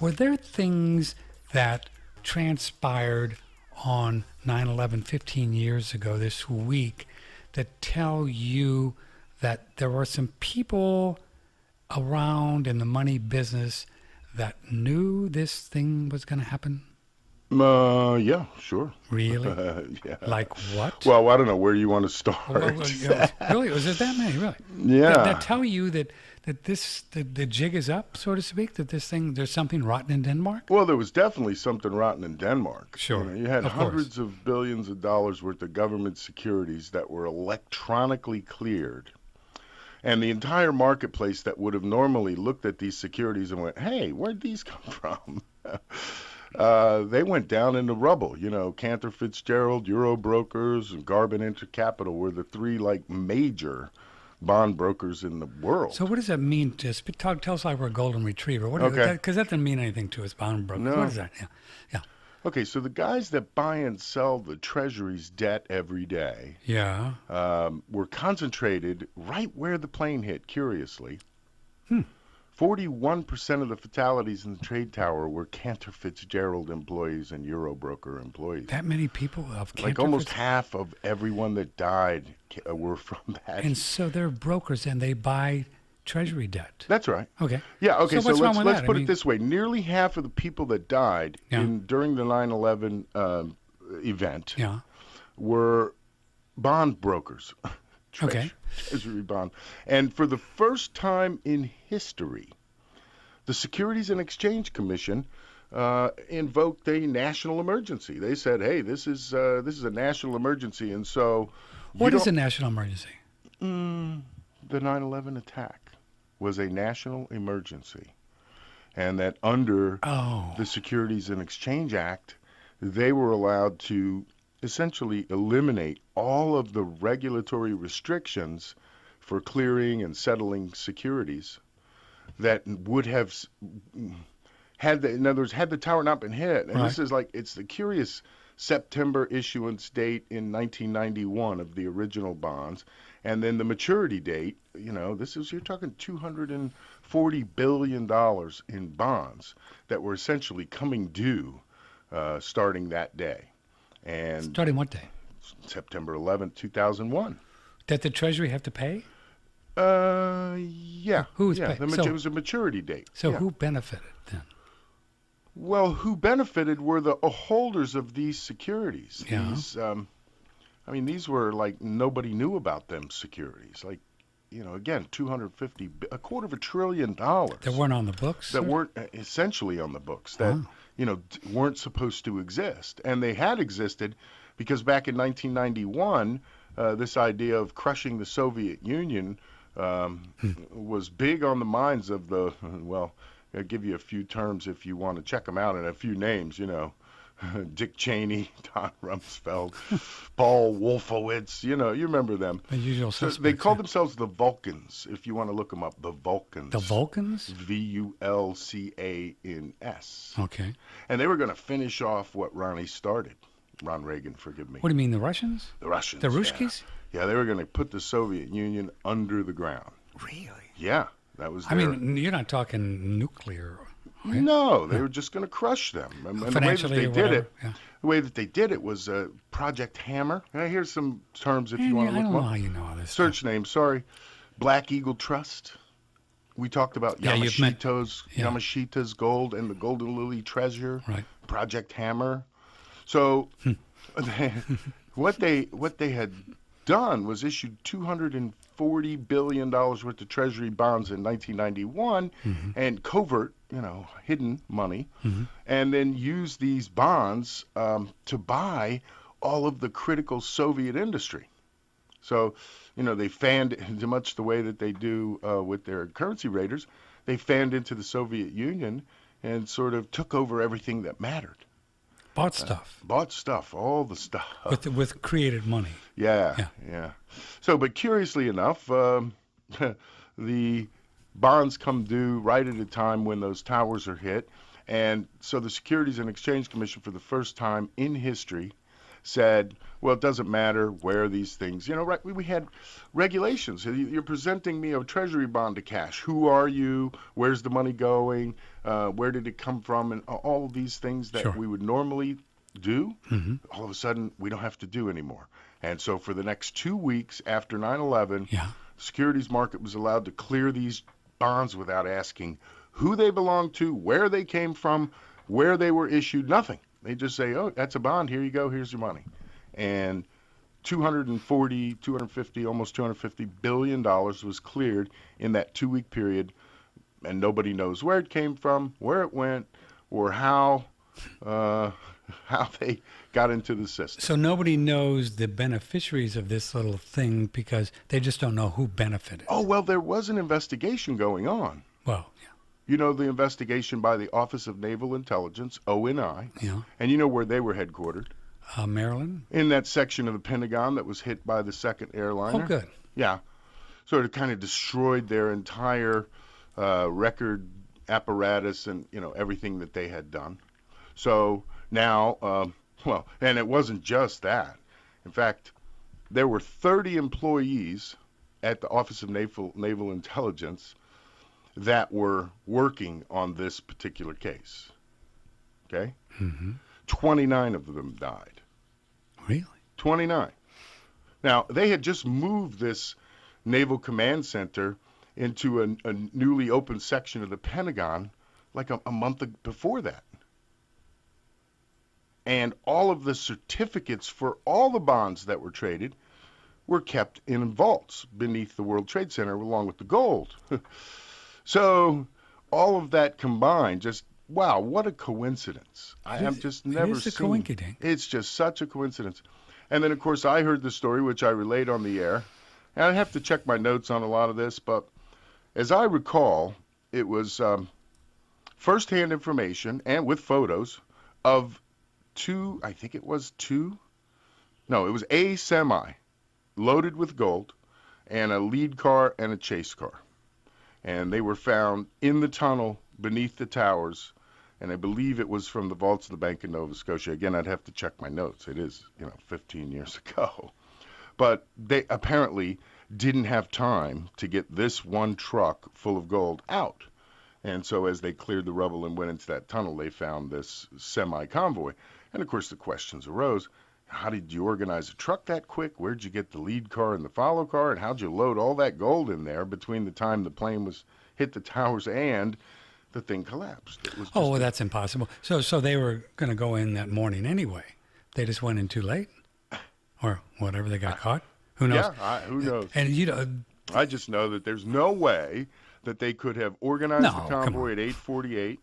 Were there things that transpired on 9/11 15 years ago this week that tell you that there were some people around in the money business that knew this thing was going to happen? Yeah, sure. Really? Yeah. Like what? Well, I don't know where you want to start. Really? Was it that many? Really? That Yeah. tell you that the jig is up, so to speak. That this thing, there's something rotten in Denmark. Well, there was definitely something rotten in Denmark. Sure. You had Of course. hundreds of billions of dollars worth of government securities that were electronically cleared. And the entire marketplace that would have normally looked at these securities and went, hey, where'd these come from? They went down in the rubble. Cantor Fitzgerald, Euro Brokers, and Garbon Intercapital were the three major bond brokers in the world. So what does that mean to us? Tell us like we're a golden retriever. Okay. Because that doesn't mean anything to us, bond brokers. No. What is that? Yeah. Okay, so the guys that buy and sell the Treasury's debt every day Yeah. were concentrated right where the plane hit, curiously. 41% of the fatalities in the trade tower were Cantor Fitzgerald employees and Eurobroker employees. That many people of Cantor Almost half of everyone that died were from that. And so they're brokers and they buy Treasury debt. That's right. Okay. Yeah, okay, So what's wrong with let's that? put it this way. Nearly half of the people that died during the 9/11 event were bond brokers. Okay. Treasury bond. And for the first time in history, the Securities and Exchange Commission invoked a national emergency. They said, "Hey, this is a national emergency," and so what is a national emergency? The 9/11 attack was a national emergency, and that under the Securities and Exchange Act, they were allowed to essentially eliminate all of the regulatory restrictions for clearing and settling securities that would have in other words, had the tower not been hit. And this is it's the curious September issuance date in 1991 of the original bonds, and then the maturity date. You're talking $240 billion in bonds that were essentially coming due starting that day. And starting what day? September 11th, 2001. That the Treasury have to pay? Yeah. Who's paying? It was a maturity date. So who benefited then? Well, who benefited were the holders of these securities. Yeah. These were nobody knew about them securities. Again, a quarter of $1 trillion. That weren't on the books? That weren't essentially on the books. That, weren't supposed to exist. And they had existed because back in 1991, this idea of crushing the Soviet Union was big on the minds of I'll give you a few terms if you want to check them out and a few names, Dick Cheney, Don Rumsfeld, Paul Wolfowitz, you remember them. The usual suspects. So they called themselves the Vulcans, if you want to look them up, the Vulcans. The Vulcans? Vulcans. Okay. And they were going to finish off what Ronnie started. Ron Reagan, forgive me. What do you mean, the Russians? The Russians. The Ruskies? Yeah, they were going to put the Soviet Union under the ground. Really? Yeah, that was you're not talking nuclear. Okay? No, they were just going to crush them. And financially, the way that they did it was Project Hammer. Here's some terms if you want to look them up. I don't know how you know all this. Search name, sorry. Black Eagle Trust. We talked about Yamashita's gold and the Golden Lily Treasure. Right. Project Hammer. So what they had done was issued $240 billion worth of Treasury bonds in 1991 and covert, hidden money, and then used these bonds to buy all of the critical Soviet industry. So, they fanned, much the way that they do with their currency raiders, they fanned into the Soviet Union and sort of took over everything that mattered. Bought stuff, all the stuff. With created money. Yeah. So, but curiously enough, the bonds come due right at a time when those towers are hit. And so the Securities and Exchange Commission, for the first time in history, said, well, it doesn't matter where these things, right? We had regulations. You're presenting me a treasury bond to cash. Who are you? Where's the money going? Where did it come from? And all of these things that Sure. we would normally do, Mm-hmm. all of a sudden we don't have to do anymore. And so for the next 2 weeks after 9/11, Yeah. the securities market was allowed to clear these bonds without asking who they belonged to, where they came from, where they were issued, nothing. They just say, oh, that's a bond. Here you go. Here's your money. And 240, 250, almost $250 billion was cleared in that 2 week period. And nobody knows where it came from, where it went, or uh, how they got into the system. So nobody knows the beneficiaries of this little thing because they just don't know who benefited. Oh, well, there was an investigation going on. Well, yeah. You know, the investigation by the Office of Naval Intelligence, ONI, Yeah. and you know where they were headquartered? Maryland? In that section of the Pentagon that was hit by the second airliner. Oh, good. Yeah. So it kind of destroyed their entire record apparatus and, everything that they had done. So now, and it wasn't just that. In fact, there were 30 employees at the Office of Naval Intelligence that were working on this particular case. Okay? Mm-hmm. 29 of them died. Really? 29. Now, they had just moved this Naval Command Center into a newly opened section of the Pentagon like a month before that. And all of the certificates for all the bonds that were traded were kept in vaults beneath the World Trade Center along with the gold. So all of that combined, just wow, what a coincidence. I have just never It is a seen. coinkydink. It's just such a coincidence. And then, of course, I heard the story, which I relayed on the air. And I have to check my notes on a lot of this, but as I recall, it was firsthand information and with photos of it was a semi loaded with gold and a lead car and a chase car. And they were found in the tunnel beneath the towers, and I believe it was from the vaults of the Bank of Nova Scotia. Again, I'd have to check my notes. It is, 15 years ago. But they apparently didn't have time to get this one truck full of gold out. And so as they cleared the rubble and went into that tunnel, they found this semi-convoy. And, of course, the questions arose. How did you organize a truck that quick? Where'd you get the lead car and the follow car? And how'd you load all that gold in there between the time the plane hit the towers and the thing collapsed? It was Oh, well, that's impossible. So they were going to go in that morning anyway. They just went in too late, or whatever. They got caught. Who knows? Yeah, who knows? And I just know that there's no way that they could have organized No, the come convoy on. at 8:48,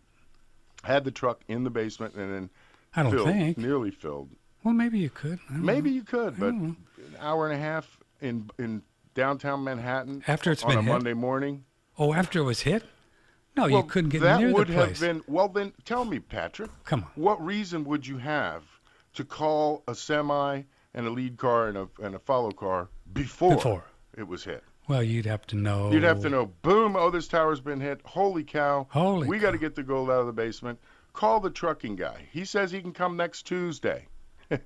had the truck in the basement, and then I don't think. nearly filled. Well, maybe you could. I don't Maybe know. you could, but an hour and a half in downtown Manhattan After it's on been a hit? Monday morning. Oh, after it was hit? No, Well, you couldn't get that near the would place. have been. Well, then tell me, Patrick. Come on. What reason would you have to call a semi and a lead car and a follow car before it was hit? Well, you'd have to know. You'd have to know, boom, oh, this tower's been hit. Holy cow. We got to get the gold out of the basement. Call the trucking guy. He says he can come next Tuesday. And,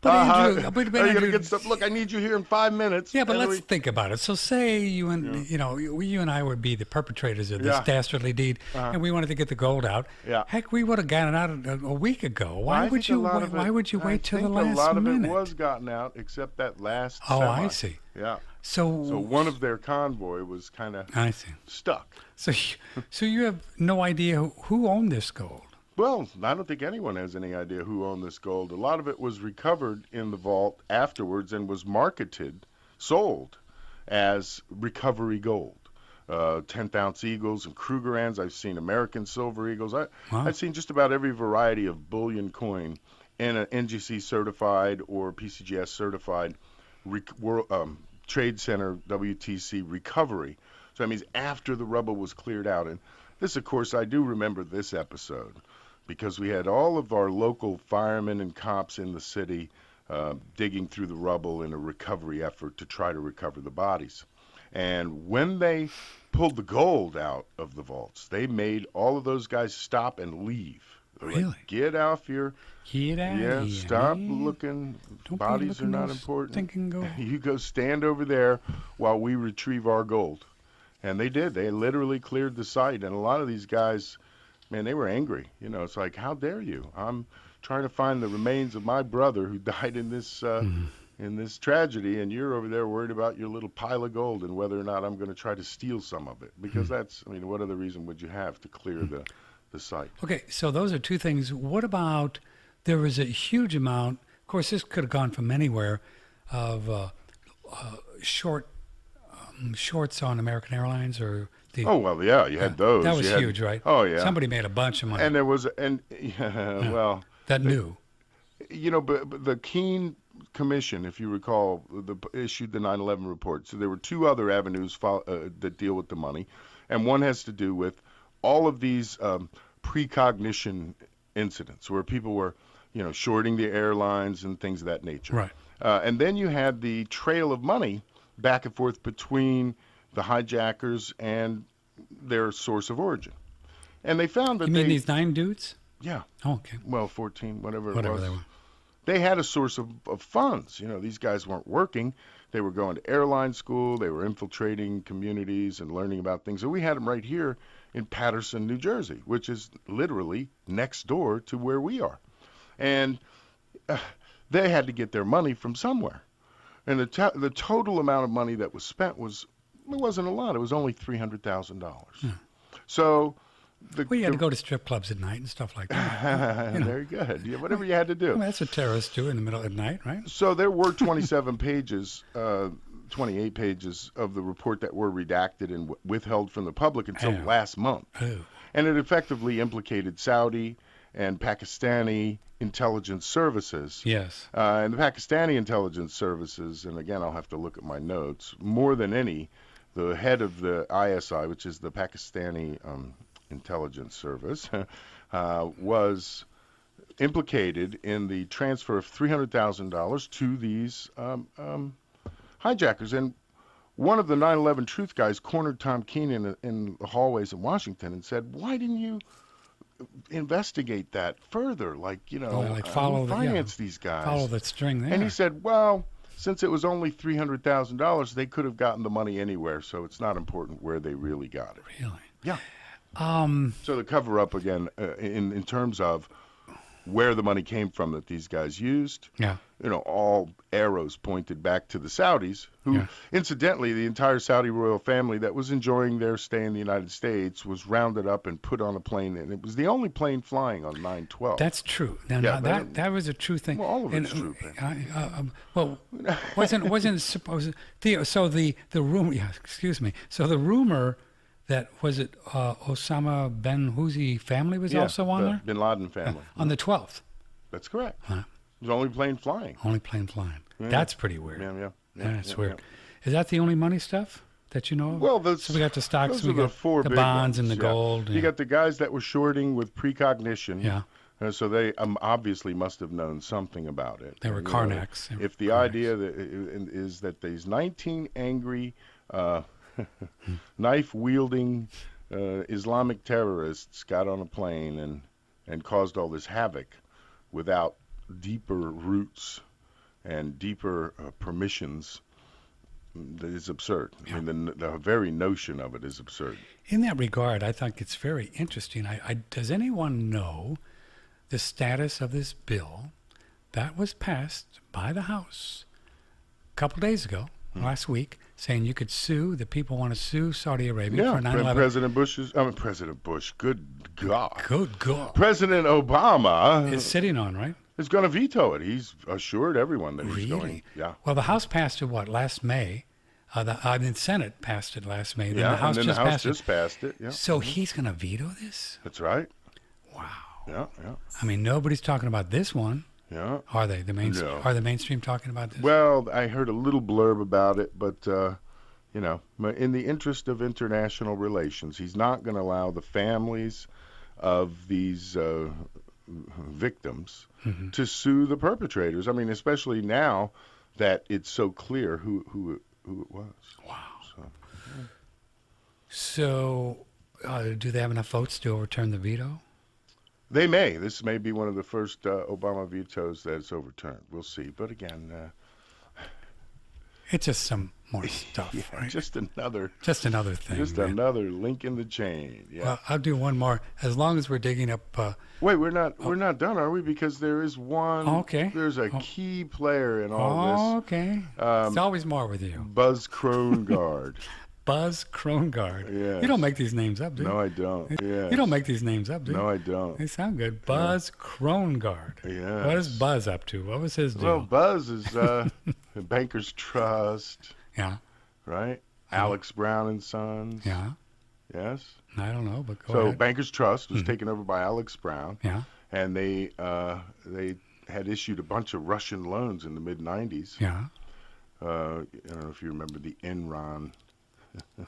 But Andrew, are you going to get stuff? Look, I need you here in 5 minutes. Yeah, but And let's think about it. So say you and you and I would be the perpetrators of this Yeah. dastardly deed, and we wanted to get the gold out. Yeah. Heck, we would have gotten it out a week ago. Why I would think a you? lot of Why it- would you wait till the I last think a lot minute? of it was gotten out, except that last Oh, semi. I see. Yeah. So one of their convoy was kind of I see. stuck. So you have no idea who owned this gold. Well, I don't think anyone has any idea who owned this gold. A lot of it was recovered in the vault afterwards and was sold as recovery gold. 10th ounce eagles and Krugerrands. I've seen American silver eagles. I've seen just about every variety of bullion coin in an NGC certified or PCGS certified Trade Center WTC recovery. So that means after the rubble was cleared out. And this, of course, I do remember this episode because we had all of our local firemen and cops in the city digging through the rubble in a recovery effort to try to recover the bodies. And when they pulled the gold out of the vaults, they made all of those guys stop and leave. They're Really? like, get off your, Get out yeah, of here, stop man. looking. Don't be Bodies are looking not no important. stinking gold. You go stand over there while we retrieve our gold. And they did. They literally cleared the site. And a lot of these guys, man, they were angry. You know, it's like, how dare you? I'm trying to find the remains of my brother who died in this tragedy, and you're over there worried about your little pile of gold and whether or not I'm going to try to steal some of it. Because that's, I mean, what other reason would you have to clear the site? Okay, so those are two things. What about there was a huge amount, of course, this could have gone from anywhere, of shorts on American Airlines or the. Oh, well, yeah, you had those. That was You had- huge, right? Oh, yeah. Somebody made a bunch of money. And there was, and yeah, well, that knew. you know, but the Keene Commission, if you recall, issued the 9/11 report. So there were two other avenues that deal with the money, and one has to do with all of these precognition incidents where people were, you know, shorting the airlines and things of that nature. Right. And then you had the trail of money back and forth between the hijackers and their source of origin. And they found that You mean these 9 dudes? yeah, Oh, okay. well, 14, whatever it Whatever was. they were. They had a source of funds. You know, these guys weren't working. They were going to airline school. They were infiltrating communities and learning about things. So we had them right here in Paterson, New Jersey, which is literally next door to where we are. And they had to get their money from somewhere. And the total amount of money that was spent it wasn't a lot. It was only $300,000. So Well, you had to go to strip clubs at night and stuff like that. very good. Yeah, whatever you had to do. Well, that's what terrorists do in the middle of the night, right? So there were 27 pages, 28 pages of the report that were redacted and withheld from the public until Yeah. last month. Oh. And it effectively implicated Saudi and Pakistani intelligence services. Yes. And the Pakistani intelligence services, and again, I'll have to look at my notes, more than any, the head of the ISI, which is the Pakistani intelligence service, was implicated in the transfer of $300,000 to these hijackers. And one of the 9/11 truth guys cornered Tom Keene in the hallways in Washington and said, "Why didn't you investigate that further? Like, you know, Like follow finance these guys." Follow that string there. And he said, "Well, since it was only $300,000, they could have gotten the money anywhere, so it's not important where they really got it." Really? Yeah. So the cover up again in terms of where the money came from that these guys used. Yeah. You know, all arrows pointed back to the Saudis, who, incidentally, the entire Saudi royal family that was enjoying their stay in the United States was rounded up and put on a plane, and it was the only plane flying on 9/12. That's true. Now, Yeah, that was a true thing. Well, all of it's true, well, wasn't supposed. So the rumor. Yeah, excuse me. So the rumor that was it Osama Ben Houthi family was also on the there Bin Laden family. on the 12th. That's correct. Huh. It was the only plane flying. Only plane flying. That's pretty weird. Yeah. That's weird. Is that the only money stuff that you know of? Well, so we got the stocks, those we are the got four the big bonds ones, and the gold. You got the guys that were shorting with precognition. Yeah. So they obviously must have known something about it. They were You know, Karnaks. If the idea is that these 19 angry, knife-wielding Islamic terrorists got on a plane and caused all this havoc without deeper roots and deeper permissions, that is absurd. Yeah. I mean, the very notion of it is absurd. In that regard, I think it's very interesting. Does anyone know the status of this bill that was passed by the House a couple days ago, last week, saying you could sue, the people want to sue Saudi Arabia for 9/11? President Bush, good God. Good God. President Obama Is sitting on, right? is going to veto it. He's assured everyone that he's Really? going. Yeah. Well, the House passed it, last May? The Senate passed it last May. Then Yeah, the House and then just the House passed just it. passed it. Yeah. So he's going to veto this? That's right. Wow. Yeah. I mean, nobody's talking about this one. Yeah. Are they? No. Are the mainstream talking about this? Well, I heard a little blurb about it, but you know, in the interest of international relations, he's not going to allow the families of these victims to sue the perpetrators. I mean, especially now that it's so clear who it was. Wow. So, do they have enough votes to overturn the veto? They may. This may be one of the first Obama vetoes that's overturned. We'll see. But again, It's just some more stuff, yeah, right? just another Just another link in the chain. Yeah. Well, I'll do one more. As long as we're digging up. Wait, we're not done, are we? Because there is one. Okay. There's a key player in all this. Okay. It's always more with you. Buzz Krongard. Buzz Krongard. Yes. You don't make these names up, do you? No, I don't. Yes. You don't make these names up, do you? No, I don't. They sound good. Buzz Krongard. Yes. What is Buzz up to? What was his deal? Well, Buzz is Bankers Trust, Yeah. right? Alex Brown and Sons. Yeah. Yes. I don't know, but go So ahead. Bankers Trust was taken over by Alex Brown, Yeah. and they had issued a bunch of Russian loans in the mid '90s. Yeah. I don't know if you remember the Enron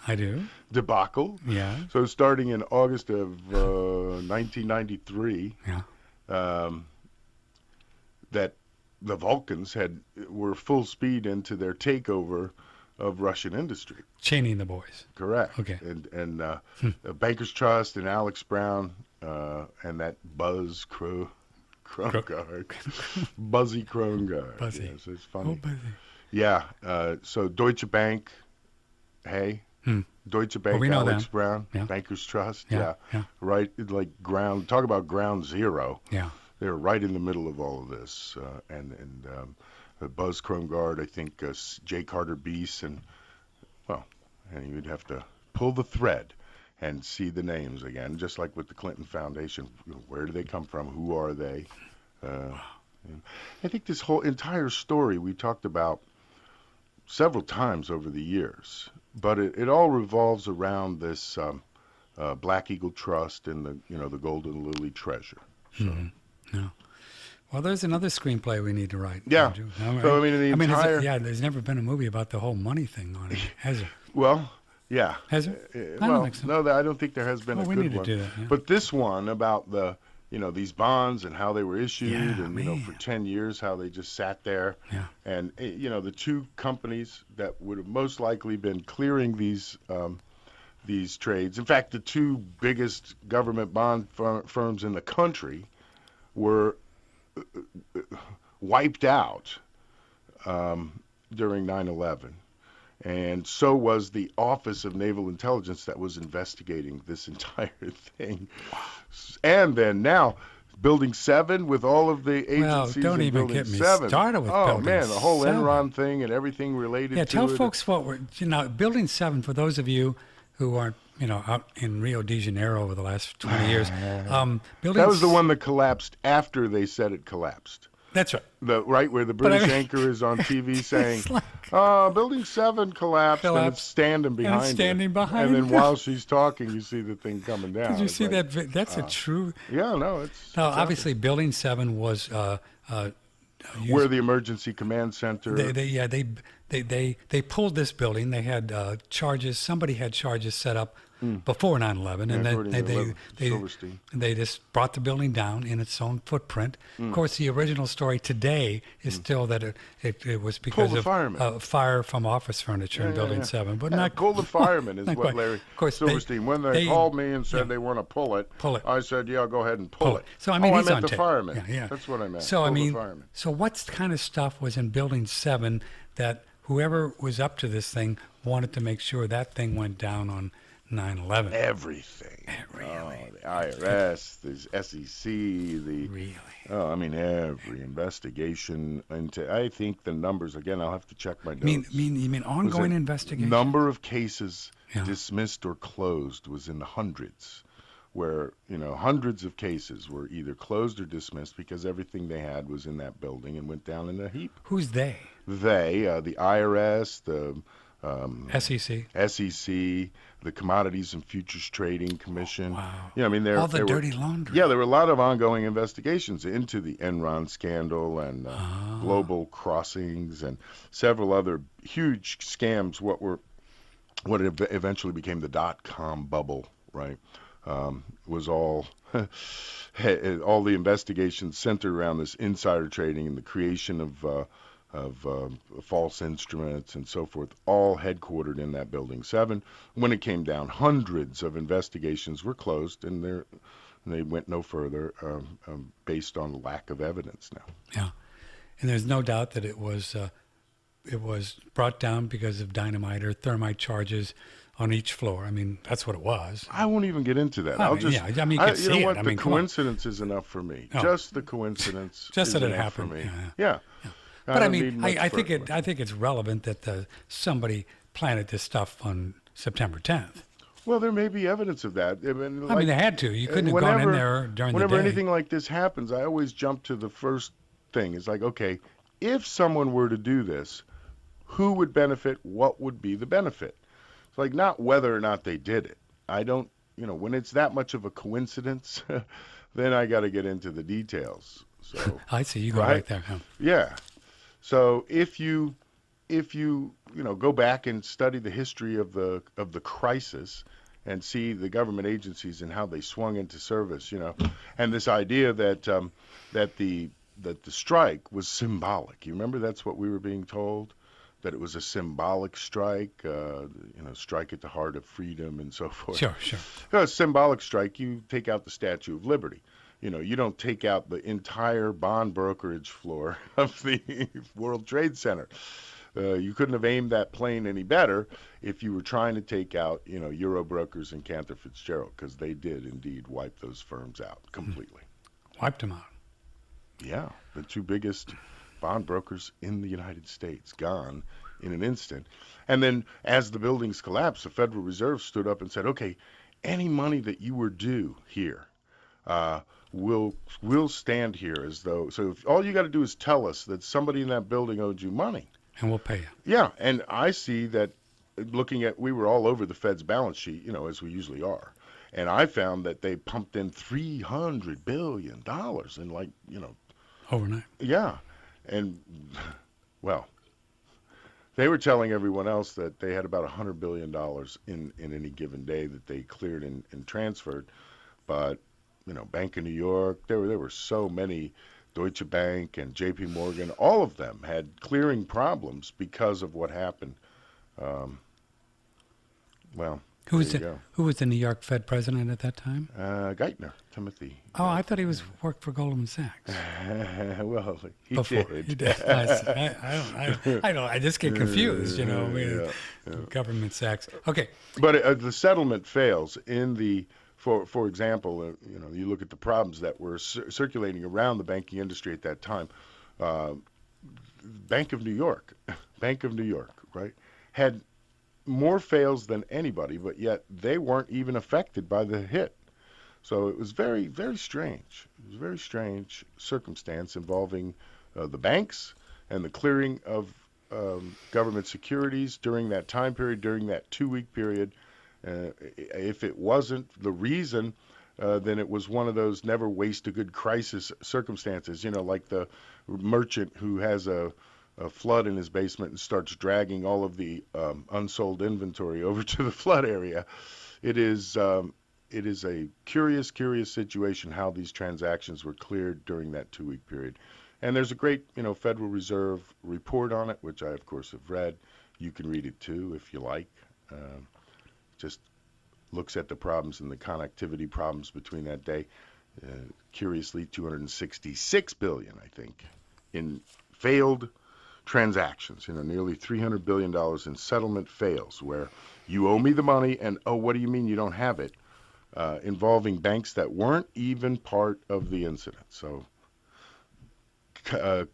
I do. debacle. Yeah. So starting in August of 1993, Yeah. that the Vulcans were full speed into their takeover of Russian industry. Cheney and the boys. Correct. Okay. And Bankers Trust and Alex Brown and that Buzz Krongard, Buzzy Krongard. Buzzy. Yes, it's funny. Oh, Buzzy. Yeah. So Deutsche Bank. Hey. Deutsche Bank, we know Alex them. Brown, Yeah. Bankers Trust. Yeah. Right. Like talk about ground zero. Yeah. They were right in the middle of all of this. Buzz Krongard, I think J. Carter Beese, and you'd have to pull the thread and see the names again, just like with the Clinton Foundation. Where do they come from? Who are they? I think this whole entire story we talked about several times over the years, but it all revolves around this Black Eagle Trust and the Golden Lily Treasure. So. No. Well, there's another screenplay we need to write. Yeah. Andrew. So I mean, there's never been a movie about the whole money thing on it, has there? Well, yeah. Has there? I don't think so. No, I don't think there has been a we good need to one. do that. Yeah. But this one about these bonds and how they were issued, Yeah, and for 10 years how they just sat there, Yeah. and the two companies that would have most likely been clearing these trades. In fact, the two biggest government bond firms in the country were wiped out during 9/11. And so was the Office of Naval Intelligence that was investigating this entire thing. And then now, Building 7 with all of the agencies don't in even Building get me 7. started with oh, Building man, the whole 7. Enron thing and everything related to it. Yeah, tell folks what Building 7, for those of you who aren't, out in Rio de Janeiro over the last 20 years. That was the one that collapsed after they said it collapsed. That's right. Where the British anchor is on TV saying, Building 7 collapsed, and it's standing behind her. And then while she's talking, you see the thing coming down. Did you see that? That's a true... Yeah, no, it's... Now, obviously, Building 7 was... where the emergency command center... They pulled this building. They had charges. Somebody had charges set up before 9/11, and they just brought the building down in its own footprint. Of course, the original story today is still that it was because of fire from office furniture in Building 7, but not pull the fireman is what quite. Larry Of course, Silverstein. When they called me and said they want to pull it, I said, "Yeah, go ahead and pull it." So I mean, I he's meant on the tape. fireman. Yeah. That's what I meant. So pull I mean, the fireman. so what kind of stuff was in Building 7 that whoever was up to this thing wanted to make sure that thing went down on 9/11? Everything. Really? The IRS, the SEC, every investigation into. I think the numbers again. I'll have to check my notes. You mean ongoing investigation? Number of cases dismissed or closed was in the hundreds, where hundreds of cases were either closed or dismissed because everything they had was in that building and went down in a heap. Who's they? The IRS, the SEC, the Commodities and Futures Trading Commission. Wow. All the dirty laundry. Yeah, there were a lot of ongoing investigations into the Enron scandal and Global Crossings and several other huge scams. What eventually became the dot-com bubble, right? Was all all the investigations centered around this insider trading and the creation of false instruments and so forth, all headquartered in that Building 7. When it came down, hundreds of investigations were closed, and And they went no further based on lack of evidence now. Yeah, and there's no doubt that it was brought down because of dynamite or thermite charges on each floor. I mean, that's what it was. I won't even get into that. I mean, yeah, I mean, you could you see know what? it. I The mean, come on. coincidence is enough for me. Oh. Just the coincidence Just is that it enough happened. for me. Yeah. Yeah. But I don't need mean, much I think further. I think it's relevant that somebody planted this stuff on September 10th. Well, there may be evidence of that. I mean, they had to. You couldn't have gone in there during the whenever day. anything like this happens, I always jump to the first thing. It's like, okay, if someone were to do this, who would benefit? What would be the benefit? It's like not whether or not they did it. I don't, when it's that much of a coincidence, then I got to get into the details. So I see. You go right there. Huh? yeah. So if you go back and study the history of the crisis and see the government agencies and how they swung into service, and this idea that the strike was symbolic. You remember that's what we were being told, that it was a symbolic strike, strike at the heart of freedom and so forth. Sure. A symbolic strike, you take out the Statue of Liberty. You don't take out the entire bond brokerage floor of the World Trade Center. You couldn't have aimed that plane any better if you were trying to take out, Euro Brokers and Cantor Fitzgerald, because they did indeed wipe those firms out completely. Wiped them out. Yeah, the two biggest bond brokers in the United States gone in an instant. And then as the buildings collapsed, the Federal Reserve stood up and said, okay, any money that you were due here, we'll stand here as though. So if all you got to do is tell us that somebody in that building owed you money. And we'll pay you. Yeah, and I see that we were all over the Fed's balance sheet, as we usually are. And I found that they pumped in $300 billion in Overnight. Yeah. And, well, they were telling everyone else that they had about $100 billion in any given day that they cleared and transferred. But, Bank of New York, there were so many, Deutsche Bank and J.P. Morgan, all of them had clearing problems because of what happened. Who was the New York Fed president at that time? Geithner, Timothy. Oh, I thought he worked for Goldman Sachs. Well, he Before did. He did. I don't. I just get confused, Government Sachs. Okay. But the settlement fails in the. For example, you look at the problems that were circulating around the banking industry at that time. Bank of New York, right, had more fails than anybody, but yet they weren't even affected by the hit. So it was very, very strange. It was a very strange circumstance involving the banks and the clearing of government securities during that time period, during that 2-week period. If it wasn't the reason, then it was one of those never waste a good crisis circumstances, like the merchant who has a flood in his basement and starts dragging all of the unsold inventory over to the flood area. It is a curious situation how these transactions were cleared during that 2-week period. And there's a great, Federal Reserve report on it, which I, of course, have read. You can read it, too, if you like. Just looks at the problems and the connectivity problems between that day. Curiously, $266 billion, I think, in failed transactions. Nearly $300 billion in settlement fails, where you owe me the money, and what do you mean you don't have it? Involving banks that weren't even part of the incident. So,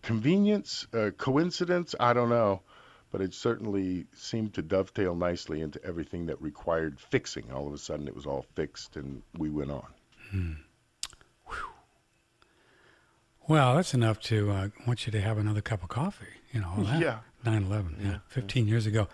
convenience, coincidence, I don't know. But it certainly seemed to dovetail nicely into everything that required fixing. All of a sudden, it was all fixed, and we went on. Well, that's enough to want you to have another cup of coffee. All that. Yeah. 9/11, 15 years ago.